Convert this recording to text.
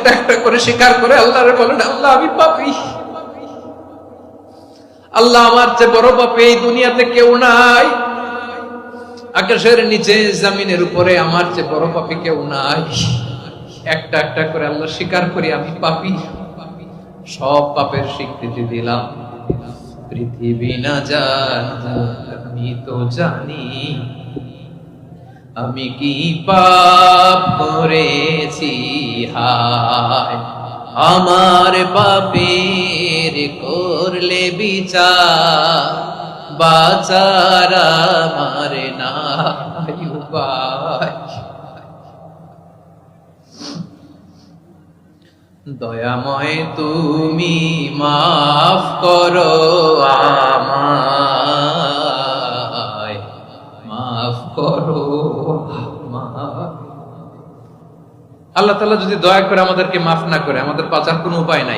একটা একটা করে স্বীকার করে আল্লাহরে বলেন, আল্লাহ আমি পাপী, আল্লাহ আমার চেয়ে বড় পাপী এই দুনিয়াতে কেউ নাই, আকাশের নিচে জমিনের উপরে আমার চেয়ে বড় পাপী কেউ নাই। একটা একটা করে আল্লাহ স্বীকার করি আমি পাপী, সব পাপের স্বীকৃতি দিলাম। পৃথিবী না জানুক আমি তো জানি, আমি কি পাপ করেছি, হায় আমার পাপের করলে বিচার, বাঁচার আমার নাই উপায়। দয়াময় তুমি মাফ করো আমায়, মাফ করো আমায়। আল্লাহ তাআলা যদি দয়া করে আমাদেরকে মাফ না করে, আমাদের বাঁচার কোনো উপায় নাই।